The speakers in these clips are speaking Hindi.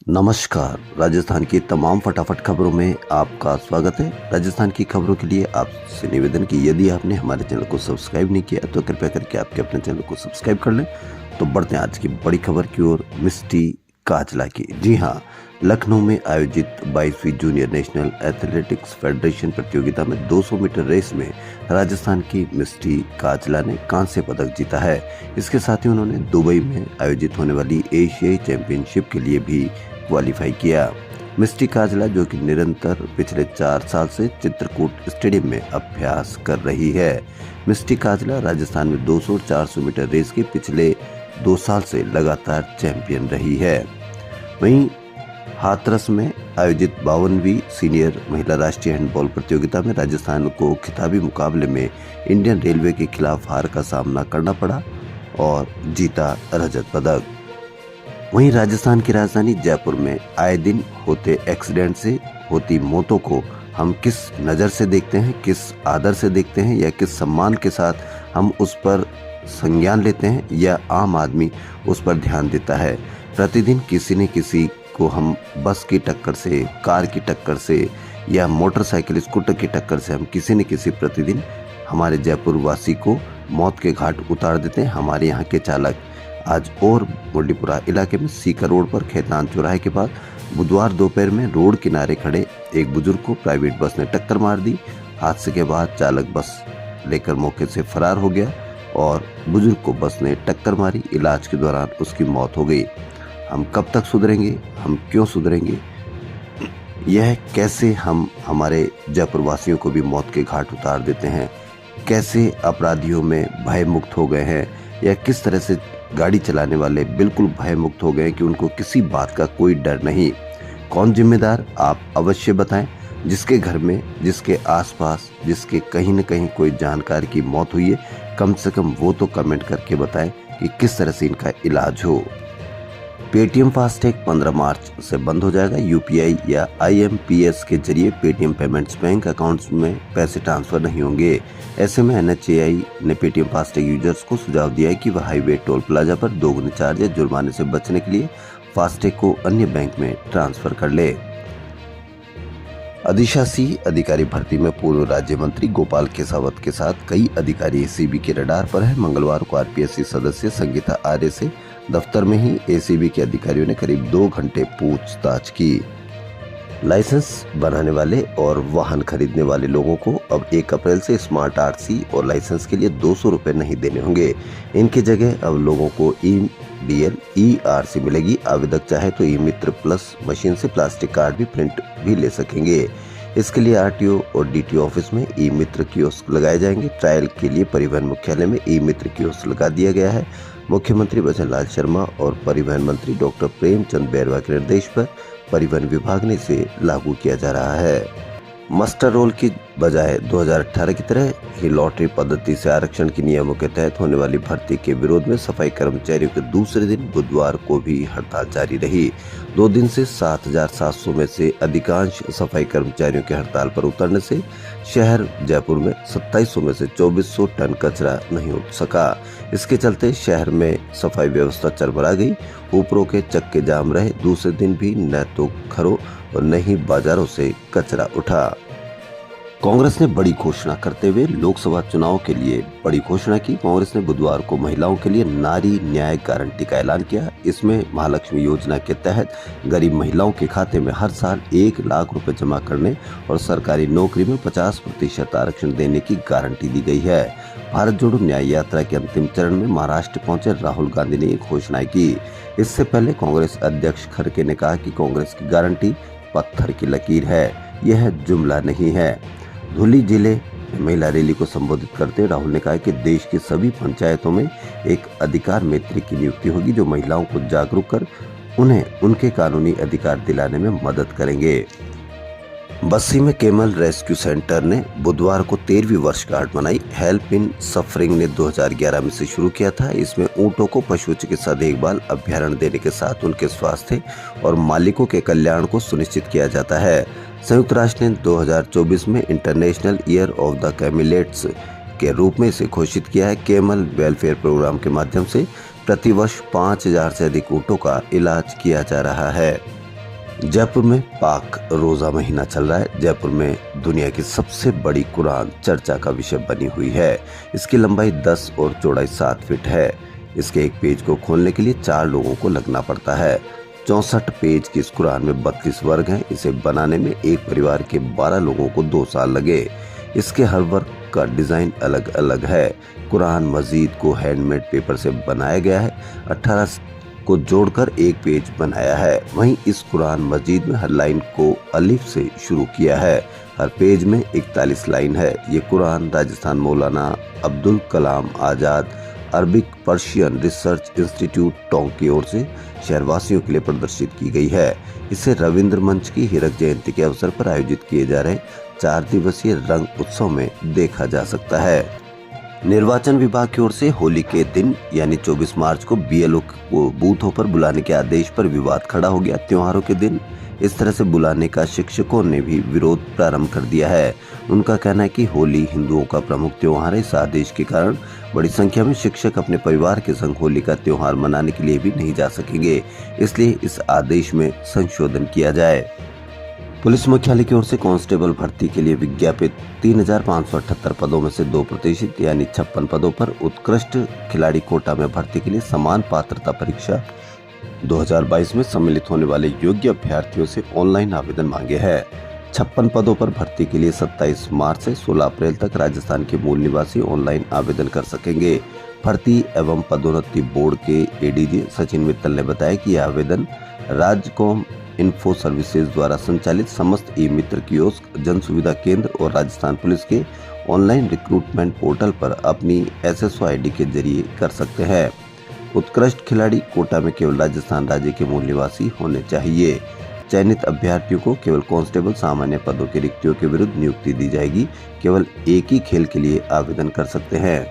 नमस्कार। राजस्थान की तमाम फटाफट खबरों में आपका स्वागत है। राजस्थान की खबरों के लिए आपसे निवेदन कि यदि आपने हमारे चैनल को सब्सक्राइब नहीं किया तो कृपया करके आपके अपने चैनल को सब्सक्राइब कर लें। तो बढ़ते हैं आज की बड़ी खबर की ओर, मिस्टी काजला की। जी हाँ, लखनऊ में आयोजित 22वीं जूनियर नेशनल एथलेटिक्स फेडरेशन प्रतियोगिता में 200 मीटर रेस में राजस्थान की मिस्टी काजला ने कांस्य पदक जीता है। इसके साथ ही उन्होंने दुबई में आयोजित होने वाली एशियाई चैंपियनशिप के लिए भी क्वालिफाई किया। मिस्टी काजला, जो कि निरंतर पिछले 4 साल से चित्रकूट स्टेडियम में अभ्यास कर रही है। मिस्टी काजला राजस्थान में 200 और 400 मीटर रेस के पिछले 2 साल से लगातार चैंपियन रही है। वहीं हाथरस में आयोजित 52वीं सीनियर महिला राष्ट्रीय हैंडबॉल प्रतियोगिता में राजस्थान को खिताबी मुकाबले में इंडियन रेलवे के खिलाफ हार का सामना करना पड़ा और जीता रजत पदक। वहीं राजस्थान की राजधानी जयपुर में आए दिन होते एक्सीडेंट से होती मौतों को हम किस नज़र से देखते हैं, किस आदर से देखते हैं या किस सम्मान के साथ हम उस पर संज्ञान लेते हैं, या आम आदमी उस पर ध्यान देता है। प्रतिदिन किसी न किसी को हम बस की टक्कर से, कार की टक्कर से या मोटरसाइकिल स्कूटर की टक्कर से हम किसी न किसी प्रतिदिन हमारे जयपुर वासी को मौत के घाट उतार देते हैं। हमारे यहाँ के चालक आज और मुंडीपुरा इलाके में सीकर रोड पर खेतान चौराहे के पास बुधवार दोपहर में रोड किनारे खड़े एक बुजुर्ग को प्राइवेट बस ने टक्कर मार दी। हादसे के बाद चालक बस लेकर मौके से फरार हो गया और बुजुर्ग को बस ने टक्कर मारी। इलाज के दौरान उसकी मौत हो गई। हम कब तक सुधरेंगे, हम क्यों सुधरेंगे, यह कैसे हम हमारे जयपुर वासियों को भी मौत के घाट उतार देते हैं, कैसे अपराधियों में भय मुक्त हो गए हैं, या किस तरह से गाड़ी चलाने वाले बिल्कुल भय मुक्त हो गए कि उनको किसी बात का कोई डर नहीं। कौन जिम्मेदार, आप अवश्य बताएं। जिसके घर में, जिसके आसपास, जिसके कहीं न कहीं कोई जानकार की मौत हुई है, कम से कम वो तो कमेंट करके बताएं कि किस तरह से इनका इलाज हो। पेटीएम फास्टैग 15 मार्च से बंद हो जाएगा। यूपीआई या आईएमपीएस के जरिए पेटीएम पेमेंट्स बैंक अकाउंट्स में पैसे ट्रांसफर नहीं होंगे। ऐसे में एनएचएआई ने पेटीएम फास्टैग यूजर्स को सुझाव दिया है कि वह हाईवे टोल प्लाजा पर दोगुने चार्ज या जुर्माने से बचने के लिए फास्टैग को अन्य बैंक में ट्रांसफर कर ले। अधिशासी अधिकारी भर्ती में पूर्व राज्य मंत्री गोपाल केसावत के साथ कई अधिकारी एसीबी के रडार पर है। मंगलवार को आरपीएससी सदस्य संगीता आर्य से दफ्तर में ही एसीबी के अधिकारियों ने करीब 2 घंटे पूछताछ की। लाइसेंस बनाने वाले और वाहन खरीदने वाले लोगों को अब 1 अप्रैल से स्मार्ट आरसी और लाइसेंस के लिए 200 रुपए नहीं देने होंगे। इनकी जगह अब लोगों को ईडीएल, ई-आरसी मिलेगी। आवेदक चाहे तो ई मित्र प्लस मशीन से प्लास्टिक कार्ड भी प्रिंट भी ले सकेंगे। इसके लिए आरटीओ और डीटीओ ऑफिस में ई मित्र कियोस्क लगाए जाएंगे। ट्रायल के लिए परिवहन मुख्यालय में ई मित्र कियोस्क लगा दिया गया है। मुख्यमंत्री भजन लाल शर्मा और परिवहन मंत्री डॉक्टर प्रेमचंद बैरवा के निर्देश पर परिवहन विभाग ने इसे लागू किया जा रहा है। मस्टर रोल की बजाय 2018 की तरह ही लॉटरी पद्धति से आरक्षण के नियमों के तहत होने वाली भर्ती के विरोध में सफाई कर्मचारियों के दूसरे दिन बुधवार को भी हड़ताल जारी रही। 2 दिन से 7,700 में से अधिकांश सफाई कर्मचारियों के हड़ताल पर उतरने से शहर जयपुर में 2700 में से 2400 टन कचरा नहीं उठ सका। इसके चलते शहर में सफाई व्यवस्था चरमरा गई। ऊपरों के चक्के जाम रहे। दूसरे दिन भी न तो घरों और न ही बाजारों से कचरा उठा। कांग्रेस ने बड़ी घोषणा करते हुए लोकसभा चुनाव के लिए बड़ी घोषणा की। कांग्रेस ने बुधवार को महिलाओं के लिए नारी न्याय गारंटी का ऐलान किया। इसमें महालक्ष्मी योजना के तहत गरीब महिलाओं के खाते में हर साल 1 लाख रुपए जमा करने और सरकारी नौकरी में 50% आरक्षण देने की गारंटी दी गई है। भारत जोड़ो न्याय यात्रा के अंतिम चरण में महाराष्ट्र पहुंचे राहुल गांधी ने एक घोषणा की। इससे पहले कांग्रेस अध्यक्ष खड़गे ने कहा कि कांग्रेस की गारंटी पत्थर की लकीर है, यह जुमला नहीं है। धुली जिले में महिला रैली को संबोधित करते राहुल ने कहा कि देश की सभी पंचायतों में एक अधिकार मैत्री की नियुक्ति होगी, जो महिलाओं को जागरूक कर उन्हें उनके कानूनी अधिकार दिलाने में मदद करेंगे। बस्सी में कैमल रेस्क्यू सेंटर ने बुधवार को 13वीं वर्षगांठ मनाई। हेल्प इन सफरिंग ने 2011 में से शुरू किया था। इसमें ऊंटों को पशु चिकित्सा देखभाल अभ्यारण्य देने के साथ उनके स्वास्थ्य और मालिकों के कल्याण को सुनिश्चित किया जाता है। संयुक्त राष्ट्र ने 2024 में इंटरनेशनल ईयर ऑफ द कैमिलेट्स के रूप में इसे घोषित किया है। कैमल वेलफेयर प्रोग्राम के माध्यम से प्रतिवर्ष 5000 से अधिक ऊंटों का इलाज किया जा रहा है। जयपुर में पाक रोजा महीना चल रहा है। जयपुर में दुनिया की सबसे बड़ी कुरान चर्चा का विषय बनी हुई है। इसकी लंबाई 10 और चौड़ाई 7 फीट है। इसके एक पेज को खोलने के लिए 4 लोगों को लगना पड़ता है। 64 पेज की इस कुरान में 32 वर्ग हैं। इसे बनाने में एक परिवार के 12 लोगों को 2 साल लगे। इसके हर वर्ग का डिजाइन अलग अलग है। कुरान मजीद को हैंडमेड पेपर से बनाया गया है। 18 को जोड़कर एक पेज बनाया है। वहीं इस कुरान मजीद में हर लाइन को अलिफ से शुरू किया है। हर पेज में 41 लाइन है। ये कुरान Rajasthan Maulana Abdul Kalam Azad Arabic Persian research institute Tonk की ओर से शहरवासियों के लिए प्रदर्शित की गई है। इसे रविंद्र मंच की हीरक जयंती के अवसर पर आयोजित किए जा रहे 4 दिवसीय रंग उत्सव में देखा जा सकता है। निर्वाचन विभाग की ओर से होली के दिन यानी 24 मार्च को बीएलओ को बूथों पर बुलाने के आदेश पर विवाद खड़ा हो गया। त्योहारों के दिन इस तरह से बुलाने का शिक्षकों ने भी विरोध प्रारंभ कर दिया है। उनका कहना है कि होली हिंदुओं का प्रमुख त्योहार है। इस आदेश के कारण बड़ी संख्या में शिक्षक अपने परिवार के संग होली का त्योहार मनाने के लिए भी नहीं जा सकेंगे। इसलिए इस आदेश में संशोधन किया जाए। पुलिस मुख्यालय की ओर से कांस्टेबल भर्ती के लिए विज्ञापित 3578 पदों में से 2% यानी 56 पदों पर उत्कृष्ट खिलाड़ी कोटा में भर्ती के लिए समान पात्रता परीक्षा 2022 में सम्मिलित होने वाले योग्य अभ्यर्थियों से ऑनलाइन आवेदन मांगे हैं। 56 पदों पर भर्ती के लिए 27 मार्च से 16 अप्रैल तक राजस्थान के मूल निवासी ऑनलाइन आवेदन कर सकेंगे। भर्ती एवं पदोन्नति बोर्ड के एडीजी सचिन मित्तल ने बताया कि यह आवेदन राजकॉम इन्फो सर्विसेज द्वारा संचालित समस्त ई मित्र कियोस्क, जन सुविधा केंद्र और राजस्थान पुलिस के ऑनलाइन रिक्रूटमेंट पोर्टल पर अपनी SSO ID के जरिए कर सकते हैं। उत्कृष्ट खिलाड़ी कोटा में केवल राजस्थान राज्य के मूल निवासी होने चाहिए। चयनित अभ्यर्थियों को केवल कांस्टेबल सामान्य पदों की रिक्तियों के विरुद्ध नियुक्ति दी जाएगी। केवल एक ही खेल के लिए आवेदन कर सकते हैं।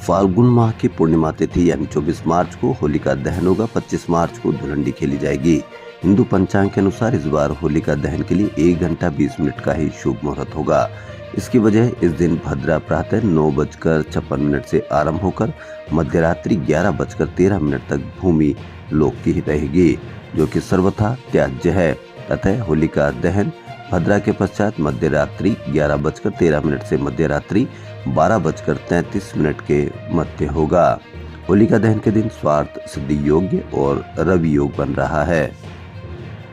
फाल्गुन माह की पूर्णिमा तिथि यानी 24 मार्च को होलिका दहन होगा। 25 मार्च को धुलंडी खेली जाएगी। हिंदू पंचांग के अनुसार इस बार होलिका दहन के लिए 1 घंटा 20 मिनट का ही शुभ मुहूर्त होगा। इसकी वजह इस दिन भद्रा प्रातः 9:56 से आरंभ होकर मध्य रात्रि 11:13 तक भूमि लोक की ही रहेगी, जो कि सर्वथा त्याज्य है। तथा होलिका दहन भद्रा के पश्चात मध्य रात्रि 11:13 से मध्य रात्रि 12:33 के मध्य होगा। होलिका दहन के दिन स्वार्थ सिद्धि योग्य और रवि योग बन रहा है।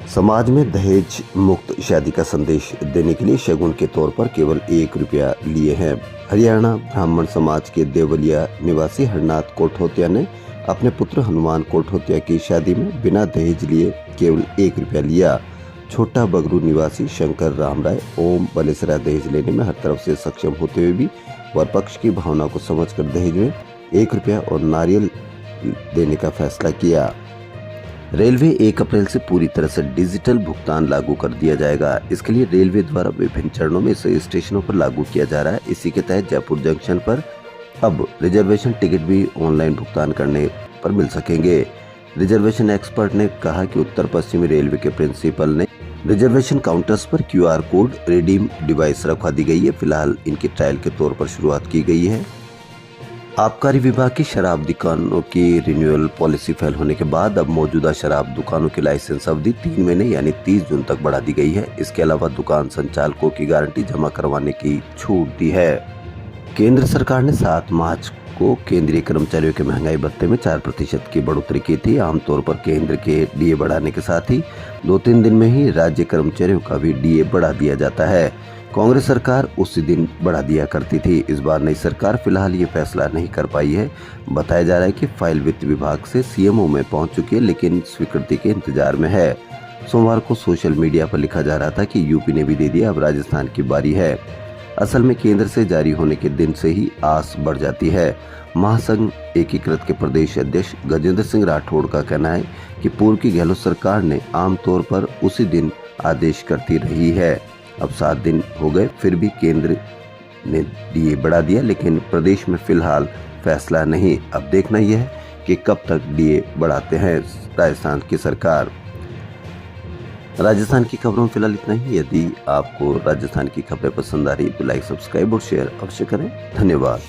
समाज में दहेज मुक्त शादी का संदेश देने के लिए शगुन के तौर पर केवल 1 रुपया लिए हैं। हरियाणा ब्राह्मण समाज के देवलिया निवासी हरनाथ कोठोतिया ने अपने पुत्र हनुमान कोठोतिया की शादी में बिना दहेज लिए केवल 1 रुपया लिया। छोटा बगरू निवासी शंकर राम राय ओम बलेसरा दहेज लेने में हर तरफ से सक्षम होते हुए भी वर पक्ष की भावना को समझकर दहेज में 1 रुपया और नारियल देने का फैसला किया। रेलवे 1 अप्रैल से पूरी तरह से डिजिटल भुगतान लागू कर दिया जाएगा। इसके लिए रेलवे द्वारा विभिन्न चरणों में इसे स्टेशनों पर लागू किया जा रहा है। इसी के तहत जयपुर जंक्शन पर अब रिजर्वेशन टिकट भी ऑनलाइन भुगतान करने पर मिल सकेंगे। रिजर्वेशन एक्सपर्ट ने कहा कि उत्तर पश्चिमी रेलवे के प्रिंसिपल ने रिजर्वेशन काउंटर्स पर QR कोड रिडीम डिवाइस रखवा दी गई है। फिलहाल इनकी ट्रायल के तौर पर शुरुआत की गई है। आबकारी विभाग की शराब दुकानों की रिन्यूअल पॉलिसी फेल होने के बाद अब मौजूदा शराब दुकानों की लाइसेंस अवधि 3 महीने यानी 30 जून तक बढ़ा दी गई है। इसके अलावा दुकान संचालकों की गारंटी जमा करवाने की छूट दी है। केंद्र सरकार ने 7 मार्च को केंद्रीय कर्मचारियों के महंगाई भत्ते में 4% की बढ़ोतरी की थी। आमतौर पर केंद्र के डीए बढ़ाने के साथ ही 2-3 दिन में ही राज्य कर्मचारियों का भी डीए बढ़ा दिया जाता है। कांग्रेस सरकार उसी दिन बढ़ा दिया करती थी। इस बार नई सरकार फिलहाल ये फैसला नहीं कर पाई है। बताया जा रहा है कि फाइल वित्त विभाग से CMO में पहुंच चुकी है, लेकिन स्वीकृति के इंतजार में है। सोमवार को सोशल मीडिया पर लिखा जा रहा था कि यूपी ने भी दे दिया, अब राजस्थान की बारी है। असल में केंद्र से जारी होने के दिन से ही आस बढ़ जाती है। महासंघ एकीकृत के प्रदेश अध्यक्ष गजेंद्र सिंह राठौड़ का कहना है कि पूर्व की गहलोत सरकार ने आमतौर पर उसी दिन आदेश करती रही है। अब 7 दिन हो गए, फिर भी केंद्र ने डीए बढ़ा दिया, लेकिन प्रदेश में फिलहाल फैसला नहीं। अब देखना यह है कि कब तक डीए बढ़ाते हैं राजस्थान की सरकार। राजस्थान की खबरों में फिलहाल इतना ही। यदि आपको राजस्थान की खबरें पसंद आ रही तो लाइक, सब्सक्राइब और शेयर अवश्य करें। धन्यवाद।